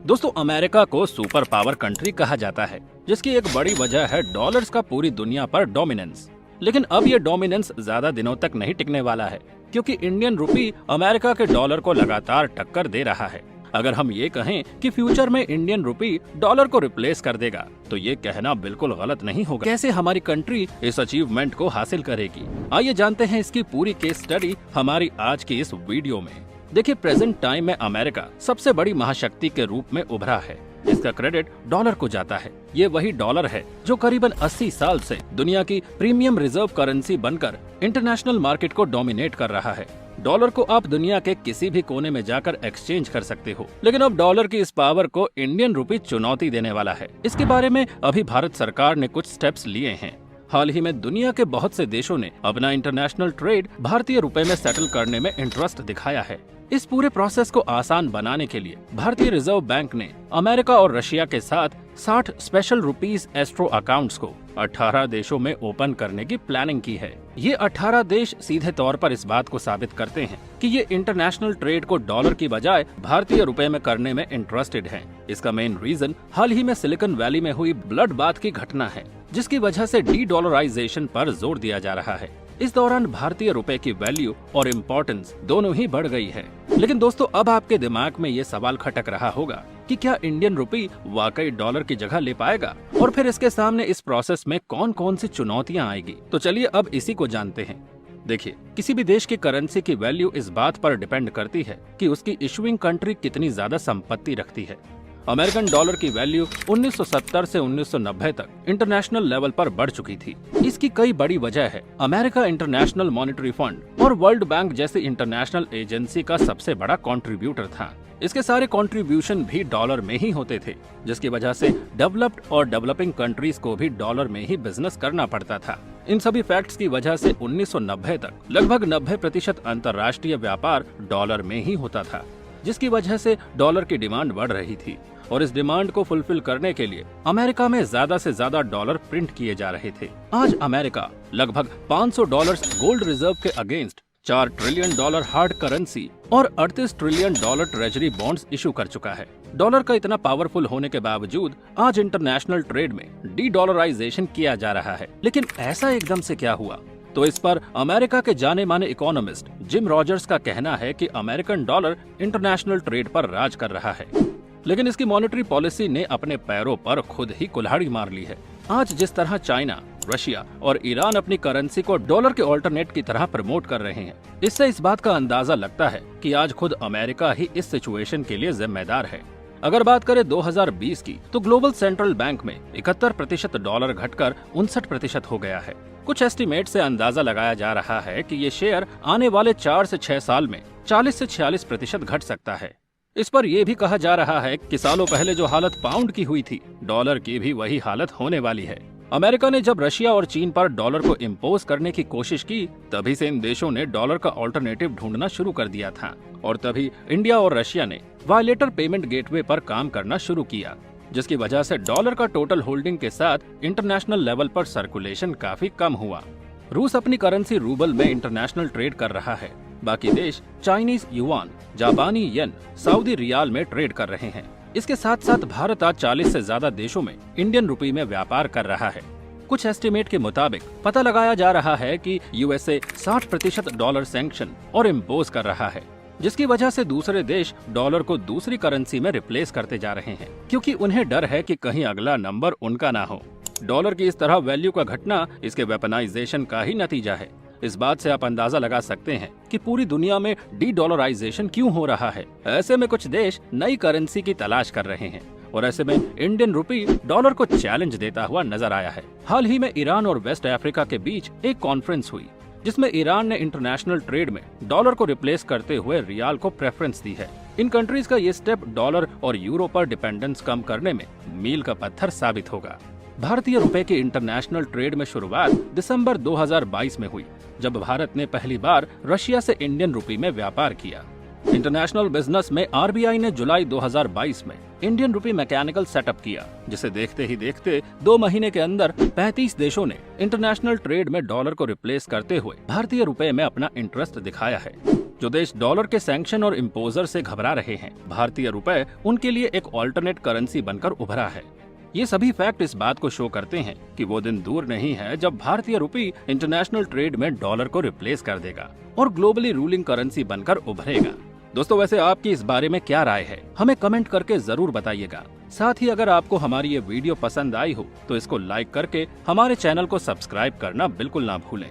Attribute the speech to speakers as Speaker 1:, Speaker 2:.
Speaker 1: दोस्तों, अमेरिका को super power country कहा जाता है, जिसकी एक बड़ी वजह है डॉलर्स का पूरी दुनिया पर डोमिनेंस। लेकिन अब ये डोमिनेंस ज्यादा दिनों तक नहीं टिकने वाला है, क्योंकि इंडियन रुपी अमेरिका के डॉलर को लगातार टक्कर दे रहा है। अगर हम ये कहें कि फ्यूचर में इंडियन रुपी डॉलर को रिप्लेस कर देगा, तो ये कहना बिल्कुल गलत नहीं होगा। कैसे हमारी कंट्री इस अचीवमेंट को हासिल करेगी, आइए जानते हैं इसकी पूरी केस स्टडी हमारी आज की इस वीडियो में। देखिए, प्रेजेंट टाइम में अमेरिका सबसे बड़ी महाशक्ति के रूप में उभरा है। इसका क्रेडिट डॉलर को जाता है। ये वही डॉलर है जो करीबन 80 साल से दुनिया की प्रीमियम रिजर्व करेंसी बनकर इंटरनेशनल मार्केट को डोमिनेट कर रहा है। डॉलर को आप दुनिया के किसी भी कोने में जाकर एक्सचेंज कर सकते हो, लेकिन अब डॉलर की इस पावर को इंडियन रुपी चुनौती देने वाला है। इसके बारे में अभी भारत सरकार ने कुछ स्टेप्स लिए हैं। हाल ही में दुनिया के बहुत से देशों ने अपना इंटरनेशनल ट्रेड भारतीय रुपए में सेटल करने में इंटरेस्ट दिखाया है। इस पूरे प्रोसेस को आसान बनाने के लिए भारतीय रिजर्व बैंक ने अमेरिका और रशिया के साथ 60 स्पेशल रुपीस एस्ट्रो अकाउंट्स को 18 देशों में ओपन करने की प्लानिंग की है। ये 18 देश सीधे तौर पर इस बात को साबित करते हैं कि ये इंटरनेशनल ट्रेड को डॉलर की बजाय भारतीय रुपए में करने में इंटरेस्टेड हैं। इसका मेन रीजन हाल ही में सिलिकॉन वैली में हुई ब्लड बाथ की घटना है, जिसकी वजह से डी डॉलराइजेशन पर जोर दिया जा रहा है। इस दौरान भारतीय रुपए की वैल्यू और इम्पोर्टेंस दोनों ही बढ़ गई है। लेकिन दोस्तों, अब आपके दिमाग में ये सवाल खटक रहा होगा कि क्या इंडियन रुपी वाकई डॉलर की जगह ले पाएगा, और फिर इसके सामने इस प्रोसेस में कौन कौन सी चुनौतियां आएगी। तो चलिए अब इसी को जानते हैं। देखिए, किसी भी देश की करेंसी की वैल्यू इस बात पर डिपेंड करती है कि उसकी इशुइंग कंट्री कितनी ज्यादा संपत्ति रखती है। अमेरिकन डॉलर की वैल्यू 1970 से 1990 तक इंटरनेशनल लेवल पर बढ़ चुकी थी। इसकी कई बड़ी वजह है। अमेरिका इंटरनेशनल मॉनेटरी फंड और वर्ल्ड बैंक जैसी इंटरनेशनल एजेंसी का सबसे बड़ा कंट्रीब्यूटर था। इसके सारे कंट्रीब्यूशन भी डॉलर में ही होते थे, जिसकी वजह से डेवलप्ड और डेवलपिंग कंट्रीज को भी डॉलर में ही बिजनेस करना पड़ता था। इन सभी फैक्ट्स की वजह से 1990 तक लगभग 90% अंतर्राष्ट्रीय व्यापार डॉलर में ही होता था, जिसकी वजह से डॉलर की डिमांड बढ़ रही थी। और इस डिमांड को फुलफिल करने के लिए अमेरिका में ज्यादा से ज्यादा डॉलर प्रिंट किए जा रहे थे। आज अमेरिका लगभग $500 गोल्ड रिजर्व के अगेंस्ट $4 ट्रिलियन हार्ड करेंसी और $38 ट्रिलियन ट्रेजरी बॉन्ड्स इशू कर चुका है। डॉलर का इतना पावरफुल होने के बावजूद आज इंटरनेशनल ट्रेड में डी डॉलराइजेशन किया जा रहा है। लेकिन ऐसा एकदम से क्या हुआ? तो इस पर अमेरिका के जाने माने इकोनॉमिस्ट जिम रॉजर्स का कहना है कि अमेरिकन डॉलर इंटरनेशनल ट्रेड पर राज कर रहा है, लेकिन इसकी मॉनेटरी पॉलिसी ने अपने पैरों पर खुद ही कुल्हाड़ी मार ली है। आज जिस तरह चाइना, रशिया और ईरान अपनी करेंसी को डॉलर के ऑल्टरनेट की तरह प्रमोट कर रहे हैं, इससे इस बात का अंदाजा लगता है कि आज खुद अमेरिका ही इस सिचुएशन के लिए जिम्मेदार है। अगर बात करें 2020 की, तो ग्लोबल सेंट्रल बैंक में 71% डॉलर घटकर 59% हो गया है। कुछ एस्टीमेट से अंदाजा लगाया जा रहा है कि ये शेयर आने वाले 4 से 6 साल में 40 से 46% घट सकता है। इस पर यह भी कहा जा रहा है कि सालों पहले जो हालत पाउंड की हुई थी, डॉलर की भी वही हालत होने वाली है। अमेरिका ने जब रशिया और चीन पर डॉलर को इम्पोज करने की कोशिश की, तभी से इन देशों ने डॉलर का ऑल्टरनेटिव ढूंढना शुरू कर दिया था, और तभी इंडिया और रशिया ने वायलेटर पेमेंट गेटवे पर काम करना शुरू किया, जिसकी वजह से डॉलर का टोटल होल्डिंग के साथ इंटरनेशनल लेवल पर सर्कुलेशन काफी कम हुआ। रूस अपनी करेंसी रूबल में इंटरनेशनल ट्रेड कर रहा है। बाकी देश चाइनीज युआन, जापानी येन, सऊदी रियाल में ट्रेड कर रहे हैं। इसके साथ साथ भारत आज 40 से ज्यादा देशों में इंडियन रुपी में व्यापार कर रहा है। कुछ एस्टीमेट के मुताबिक पता लगाया जा रहा है कि यूएसए 60% डॉलर सैंक्शन और इम्पोज कर रहा है, जिसकी वजह से दूसरे देश डॉलर को दूसरी करेंसी में रिप्लेस करते जा रहे हैं, क्योंकि उन्हें डर है कि कहीं अगला नंबर उनका ना हो। डॉलर की इस तरह वैल्यू का घटना इसके वेपनाइजेशन का ही नतीजा है। इस बात से आप अंदाजा लगा सकते हैं कि पूरी दुनिया में डी डॉलराइजेशन क्यों हो रहा है। ऐसे में कुछ देश नई करेंसी की तलाश कर रहे हैं, और ऐसे में इंडियन रुपी डॉलर को चैलेंज देता हुआ नजर आया है। हाल ही में ईरान और वेस्ट अफ्रीका के बीच एक कॉन्फ्रेंस हुई, जिसमें ईरान ने इंटरनेशनल ट्रेड में डॉलर को रिप्लेस करते हुए रियाल को प्रेफरेंस दी है। इन कंट्रीज का ये स्टेप डॉलर और यूरो पर डिपेंडेंस कम करने में मील का पत्थर साबित होगा। भारतीय रुपए की इंटरनेशनल ट्रेड में शुरुआत दिसंबर 2022 में हुई, जब भारत ने पहली बार रशिया से इंडियन रुपी में व्यापार किया। इंटरनेशनल बिजनेस में आरबीआई ने जुलाई 2022 में इंडियन रुपी मैकेनिकल सेटअप किया, जिसे देखते ही देखते 2 महीने के अंदर 35 देशों ने इंटरनेशनल ट्रेड में डॉलर को रिप्लेस करते हुए भारतीय रुपए में अपना इंटरेस्ट दिखाया है। जो देश डॉलर के सैंक्शन और इम्पोजर से घबरा रहे हैं, भारतीय रुपए उनके लिए एक ऑल्टरनेट करेंसी बनकर उभरा है। ये सभी फैक्ट इस बात को शो करते हैं कि वो दिन दूर नहीं है जब भारतीय रुपी इंटरनेशनल ट्रेड में डॉलर को रिप्लेस कर देगा और ग्लोबली रूलिंग करेंसी बनकर उभरेगा। दोस्तों, वैसे आपकी इस बारे में क्या राय है, हमें कमेंट करके जरूर बताइएगा। साथ ही अगर आपको हमारी ये वीडियो पसंद आई हो तो इसको लाइक करके हमारे चैनल को सब्सक्राइब करना बिल्कुल ना भूलें।